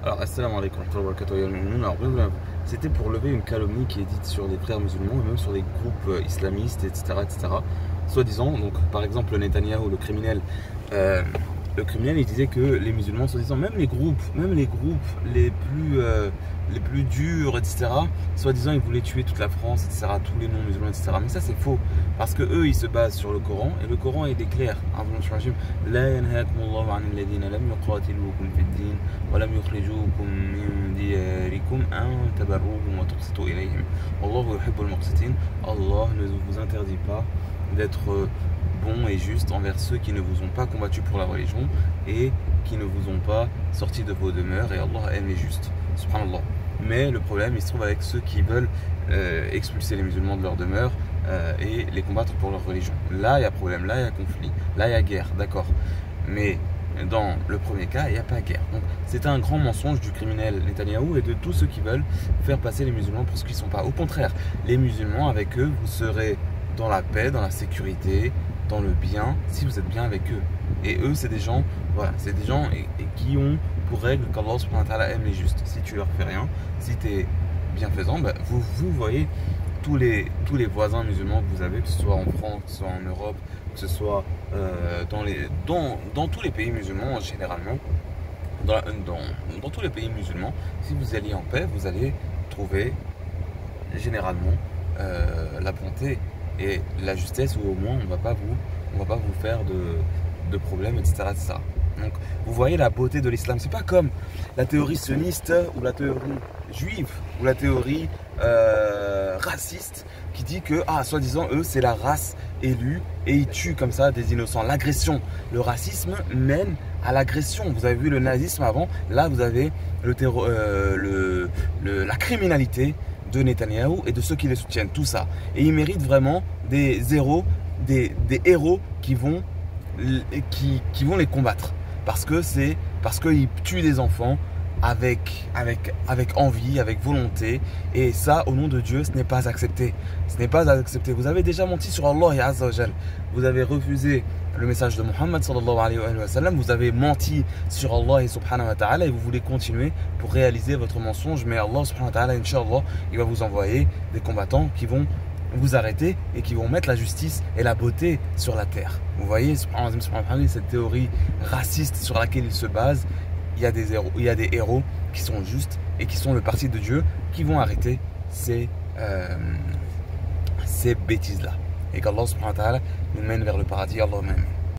Alors, assalamu alaikum wa rahmatullahi wa barakatuh. Alors, c'était pour lever une calomnie qui est dite sur les frères musulmans et même sur les groupes islamistes, etc., etc. Soi-disant, donc par exemple Netanyahou, le criminel, il disait que les musulmans, soi-disant, même les groupes les plus durs, etc., soi-disant, ils voulaient tuer toute la France, etc., tous les non-musulmans, etc. Mais ça, c'est faux, parce que eux, ils se basent sur le Coran, et le Coran, il est clair. لا ينهاكم الله عن الذين لم يقاتلوكم في الدين ولم يخرجوكم من دياركم أن تبروهم وتقسطوا إليهم والله يحب المقسطين. Allah ne vous interdit pas d'être bon et juste envers ceux qui ne vous ont pas combattu pour la religion et qui ne vous ont pas sorti de vos demeures, et Allah aime les justes, subhanallah. Mais le problème, il se trouve avec ceux qui veulent expulser les musulmans de leur demeure et les combattre pour leur religion. Là, il y a problème, là, il y a conflit, là, il y a guerre, d'accord. Mais dans le premier cas, il n'y a pas guerre. Donc, c'est un grand mensonge du criminel Netanyahou et de tous ceux qui veulent faire passer les musulmans pour ce qu'ils ne sont pas. Au contraire, les musulmans, avec eux, vous serez dans la paix, dans la sécurité, dans le bien, si vous êtes bien avec eux. Et eux, c'est des gens, voilà, c'est des gens qui ont pour règle qu'Allah subhanahu wa ta'ala aime les justes. Si tu leur fais rien, si tu es bienfaisant, bah, vous voyez tous les voisins musulmans que vous avez, que ce soit en France, que ce soit en Europe, que ce soit dans tous les pays musulmans généralement, dans tous les pays musulmans, si vous alliez en paix, vous allez trouver généralement la bonté et la justesse, ou au moins on va pas vous faire de problèmes, etc., etc. Donc vous voyez la beauté de l'islam. C'est pas comme la théorie sioniste ou la théorie juive ou la théorie raciste qui dit que soi-disant eux c'est la race élue et ils tuent comme ça des innocents. L'agression, le racisme mène à l'agression. Vous avez vu le nazisme avant, là vous avez la criminalité de Netanyahou et de ceux qui les soutiennent, tout ça. Et ils méritent vraiment des héros, des héros qui vont les combattre. Parce qu'ils tuent des enfants avec envie, avec volonté. Et ça, au nom de Dieu, ce n'est pas accepté. Ce n'est pas accepté. Vous avez déjà menti sur Allah Azza wa Jal. Vous avez refusé le message de Muhammad sallallahu alayhi wa sallam. Vous avez menti sur Allah et subhanahu wa ta'ala et vous voulez continuer pour réaliser votre mensonge. Mais Allah subhanahu wa ta'ala, Inch'Allah, il va vous envoyer des combattants qui vont vous arrêter et qui vont mettre la justice et la beauté sur la terre. Vous voyez, cette théorie raciste sur laquelle il se base, il y a des héros qui sont justes et qui sont le parti de Dieu, qui vont arrêter ces bêtises-là. Et qu'Allah subhanahu wa ta'ala nous mène vers le paradis. Allahumma amin.